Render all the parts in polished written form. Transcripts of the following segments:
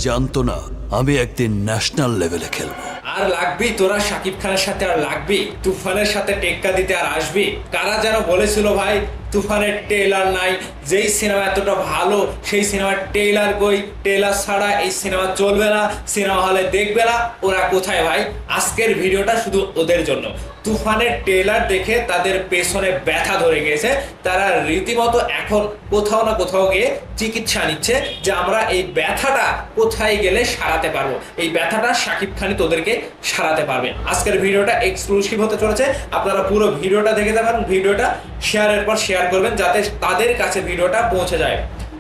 জানতো না আমি একদিন ন্যাশনাল লেভেলে খেলবো। আর লাগবি তোরা শাকিব খানের সাথে, আর লাগবি তুফানের সাথে টেক্কা দিতে, আর আসবি। কারা যেন বলেছিল ভাই তুফানের ট্রেলার নাই, যেই সিনেমা এতটা ভালো সেই সিনেমার ট্রেলার কই, ট্রেলার ছাড়া এই সিনেমা চলবে না, সিনেমা হলে দেখবে না। ওরা কোথায় ভাই? আজকের ভিডিওটা শুধু ওদের জন্য। তুফানের ট্রেলার দেখে তাদের পেছনে ব্যথা ধরে গেছে, তারা রীতিমতো এখন কোথাও না কোথাও গিয়ে চিকিৎসা নিচ্ছে যে আমরা এই ব্যথাটা কোথায় গেলে সারাতে পারবো, এই ব্যথাটা শাকিব খানই তোদেরকে সারাতে পারবে। আজকের ভিডিওটা এক্সক্লুসিভ হতে চলেছে, আপনারা পুরো ভিডিওটা দেখে যাবেন, ভিডিওটা শেয়ারের পর শেয়ার করবেন যাতে তাদের কাছে ভিডিওটা পৌঁছে যায়।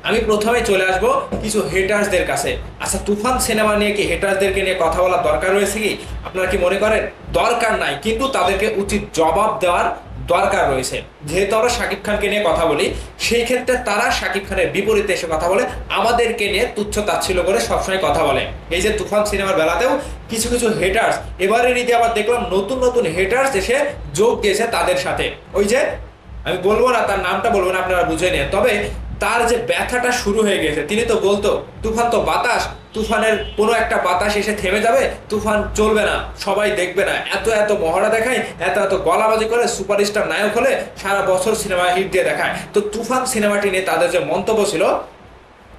আমি প্রথমে চলে আসব কিছু হেটার্সদের কাছে। আচ্ছা, তুফান সিনেমা নিয়ে কি হেটার্সদেরকে নিয়ে কথা বলার দরকার রয়েছে কি? আপনারা কি মনে করেন? দরকার নাই, কিন্তু তাদেরকে উচিত জবাব দেওয়ার দরকার রয়েছে। যেহেতু আমরা শাকিব খানকে নিয়ে কথা বলি, সেই ক্ষেত্রে তারা শাকিব খানের বিপরীতে এসে কথা বলে, আমাদেরকে নিয়ে তুচ্ছ তাচ্ছিল্য করে সবসময় কথা বলে। এই যে তুফান সিনেমার বেলাতেও কিছু কিছু হেটার্স, এবারে রীতি আবার দেখলাম নতুন নতুন হেটার্স এসে যোগ দিয়েছে তাদের সাথে। ওই যে আমি বলবো না, তার নামটা বলবো না, আপনারা বুঝে নিন। তবে তার যে ব্যথাটা শুরু হয়ে গেছে, তিনি তো বলতো তুফান তো বাতাস, তুফানের কোনো একটা বাতাস এসে থেমে যাবে, তুফান চলবে না, সবাই দেখবে না, এত এত মহড়া দেখায়, এত এত গলাবাজি করে, সুপারস্টার নায়ক হলে সারা বছর সিনেমা হিট দিয়ে দেখায়। তো তুফান সিনেমাটি নিয়ে তাদের যে মন্তব্য ছিল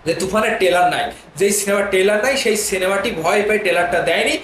যে তুফানের ট্রেলার নাই, যেই সিনেমার ট্রেলার নাই সেই সিনেমাটি ভয় পেয়ে ট্রেলারটা দেয়নি,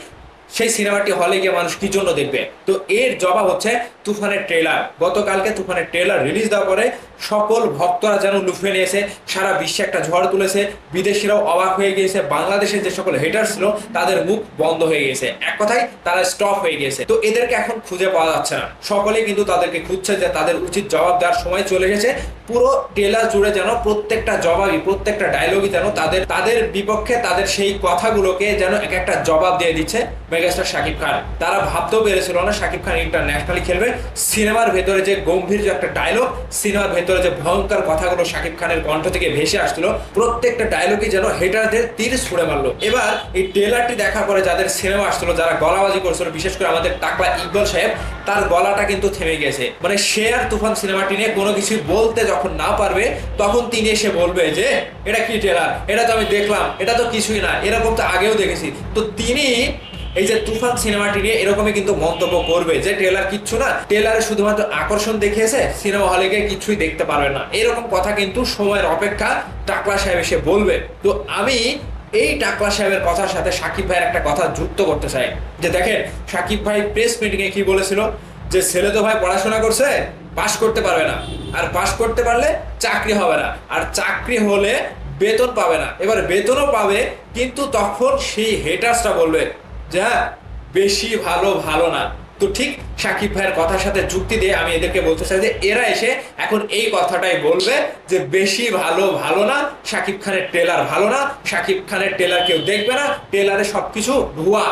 সেই সিনেমাটি হলে গিয়ে মানুষ কি জন্য দেখবে? তো এর জবাব হচ্ছে তুফানের ট্রেলার। গতকালকে তুফানের ট্রেলার রিলিজ দেওয়ার পরে সকল ভক্তরা যেন লুফে নিয়েছে, সারা বিশ্বে একটা ঝড় তুলেছে, বিদেশিরাও অবাক হয়ে গিয়েছে, বাংলাদেশের যে সকল হেটার ছিল তাদের মুখ বন্ধ হয়ে গিয়েছে, এক কথায় তারা স্টপ হয়ে গিয়েছে। তো এদেরকে এখন খুঁজে পাওয়া যাচ্ছে না, সকলেই কিন্তু তাদেরকে খুঁজছে, যে তাদের উচিত জবাব দেওয়ার সময় চলে গেছে। পুরো ট্রেলার জুড়ে যেন প্রত্যেকটা জবাবই, প্রত্যেকটা ডায়লগই যেন তাদের বিপক্ষে, তাদের সেই কথাগুলোকে যেন এক একটা জবাব দিয়ে দিচ্ছে মেগাস্টার শাকিব খান। তারা ভাবতেও পেরেছিল না শাকিব খান ইন্টারন্যাশনালি খেলবে। সিনেমার ভেতরে যে গম্ভীর যে একটা ডায়লগ, সিনেমার ভেতরে যে ভয়ঙ্কর কথাগুলো শাকিব খানের কণ্ঠ থেকে ভেসে আসছিল, প্রত্যেকটা ডায়লগই যেন হেটারদের তীর ছুড়ে মারলো। এবার এই ট্রেলারটি দেখার পরে যাদের সিনেমা আসছিল, যারা গলাবাজি করছিল, বিশেষ করে আমাদের টাকলা ইকবাল সাহেব, তার গলাটা কিন্তু থেমে গেছে। মানে সে আর তুফান সিনেমাটি নিয়ে কোনো কিছু বলতে যখন না পারবে, তখন তিনি এসে বলবে যে এটা কি ট্রেলার, এটা তো আমি দেখলাম, এটা তো কিছুই না, এরকম তো আগেও দেখেছি। তো তিনি এই যে তুফান সিনেমাটি নিয়ে এরকমই কিন্তু মন্তব্য করবে যে ট্রেলার কিচ্ছু না, ট্রেলারে শুধুমাত্র আকর্ষণ দেখিয়েছে, সিনেমা হলে গিয়ে কিছুই দেখতে পারবে না, এরকম কথা কিন্তু সময়ের অপেক্ষা টাকলা সাহেব এসে বলবে। তো আমি এই টাকলা সাহেবের কথার সাথে সাকিব ভাইয়ের একটা কথা যুক্ত করতে চাই, যে দেখেন সাকিব ভাই প্রেস মিটিং এ কি বলেছিল, যে ছেলে তো ভাই পড়াশোনা করছে, পাশ করতে পারবে না, আর পাশ করতে পারলে চাকরি হবে না, আর চাকরি হলে বেতন পাবে না। এবার বেতনও পাবে, কিন্তু তখন সেই হেটার্সটা বলবে যে হ্যাঁ বেশি ভালো ভালো না। তো ঠিক সাকিব ভাইয়ের কথার সাথে যুক্তি দিয়ে আমি এদেরকে বলতে চাই যে এরা এসে এখন এই কথাটাই বলবে যে বেশি ভালো ভালো না, সাকিব খানের ট্রেলার ভালো না, সাকিব খানের ট্রেলার কেউ দেখবে না, ট্রেলারে সবকিছু ভুয়া।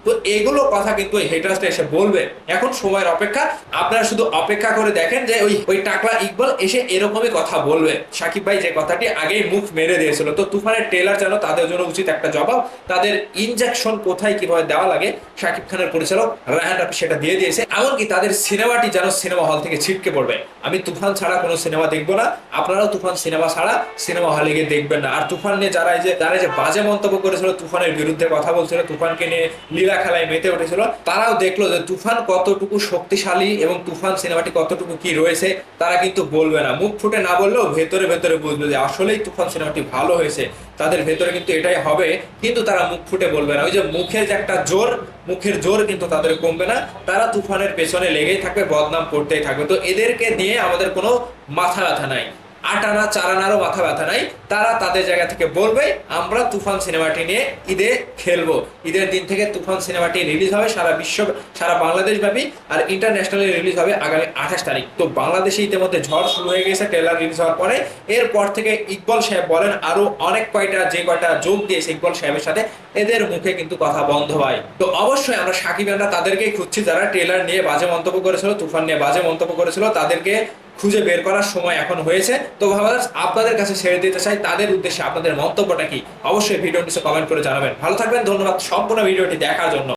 তো এগুলো কথা কিন্তু ওই হেটার্সটা এসে বলবে। এখন সময়ের অপেক্ষা, আপনারা শুধু অপেক্ষা করে দেখেন যে ওই টাকলা ইকবাল এসে এরকমই কথা বলবে। সাকিব ভাই যে কথাটি আগেই মুখ মেরে দিয়েছিল। তো তুফানের ট্রেলার যেন তাদের জন্য উচিত একটা জবাব, তাদের ইনজেকশন কোথায় কিভাবে দেওয়া লাগে সাকিব খানের পরিচালক রায়হান রাফি সেটা দিয়ে দিয়েছে। এমনকি তাদের সিনেমাটি যেন সিনেমা হল থেকে ছিটকে পড়বে। আমি তুফান ছাড়া কোনো সিনেমা দেখবো না, আপনারাও তুফান সিনেমা ছাড়া সিনেমা হলে গিয়ে দেখবেন না। আর তুফান নিয়ে যারা যে বাজে মন্তব্য করেছিল, তুফানের বিরুদ্ধে কথা বলছিল, তুফানকে নিয়ে লীলা খেলায় মেতে উঠেছিল, তারাও দেখলো যে তুফান কতটুকু শক্তিশালী এবং তুফান সিনেমাটি কতটুকু কি রয়েছে, তারা কিন্তু বলবে না, মুখ ফুটে না বললেও ভেতরে ভেতরে বুঝবে যে আসলেই তুফান সিনেমাটি ভালো হয়েছে, তাদের ভেতরে কিন্তু এটাই হবে, কিন্তু তারা মুখ ফুটে বলবে না। ওই যে মুখের যে একটা জোর, মুখের জোর কিন্তু তাদের কমবে না, তারা তুফানের পেছনে লেগেই থাকবে, বদনাম করতেই থাকবে। তো এদেরকে নিয়ে আমাদের কোনো মাথা ব্যথা নাই, আটানা চারানারও মাথা ব্যথা নাই। তারা তাদের জায়গা থেকে বলবে আমরা তুফান সিনেমাটি নিয়ে ঈদে খেলবো। ঈদের দিন থেকে তুফান সিনেমাটি রিলিজ হবে সারা বিশ্ব, সারা বাংলাদেশ ব্যাপী, আর ইন্টারন্যাশনালি রিলিজ হবে আগামী 28 তারিখ। তো বাংলাদেশে ইতিমধ্যে ঝড় শুরু হয়ে গেছে ট্রেলার রিলিজ হওয়ার পরে। এরপর থেকে ইকবাল সাহেব বলেন, আরো অনেক কয়টা যে কয়টা যোগ দিয়েছে ইকবাল সাহেবের সাথে, এদের মুখে কিন্তু কথা বন্ধ হয়। তো অবশ্যই আমরা সাকিবানরা তাদেরকেই খুঁজছি, যারা ট্রেলার নিয়ে বাজে মন্তব্য করেছিল, তুফান নিয়ে বাজে মন্তব্য করেছিল, তাদেরকে খুঁজে বের করার সময় এখন হয়েছে। তো ভাবলাম আপনাদের কাছে ছেড়ে দিতে চাই, তাদের উদ্দেশ্যে আপনাদের মন্তব্যটা কি, অবশ্যই ভিডিও নিচে কমেন্ট করে জানাবেন। ভালো থাকবেন, ধন্যবাদ সম্পূর্ণ ভিডিওটি দেখার জন্য।